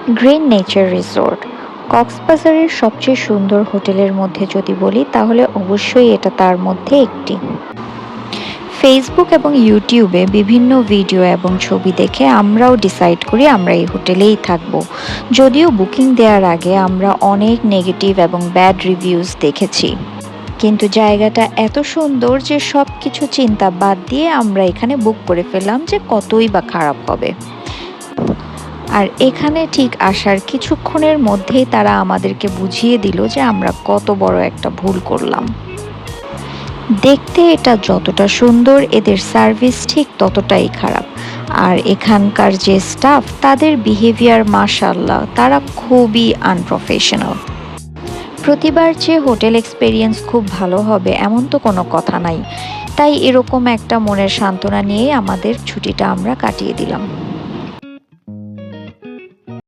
Green nature resort কক্সবাজারের সবচেয়ে সুন্দর হোটেলের মধ্যে যদি বলি তাহলে অবশ্যই এটা তার মধ্যে একটি। ফেসবুক এবং ইউটিউবে বিভিন্ন ভিডিও এবং ছবি দেখে আমরাও ডিসাইড করি আমরা এই হোটেলেই থাকব। যদিও বুকিং দেওয়ার আগে আমরা অনেক নেগেটিভ এবং ব্যাড রিভিউজ দেখেছি, কিন্তু জায়গাটা এত সুন্দর যে সব কিছু চিন্তা বাদ দিয়ে আমরা এখানে বুক করে ফেললাম যে কতই বা খারাপ হবে। আর এখানে ঠিক আসার কিছুক্ষণের মধ্যেই তারা আমাদেরকে বুঝিয়ে দিল যে আমরা কত বড় একটা ভুল করলাম। দেখতে এটা যতটা সুন্দর, এদের সার্ভিস ঠিক ততটাই খারাপ। আর এখানকার যে স্টাফ, তাদের বিহেভিয়ার মাশাআল্লাহ, তারা খুবই আনপ্রফেশনাল। প্রতিবার যে হোটেল এক্সপেরিয়েন্স খুব ভালো হবে এমন তো কোনো কথা নাই, তাই এরকম একটা মনের সান্ত্বনা নিয়েই আমাদের ছুটিটা আমরা কাটিয়ে দিলাম।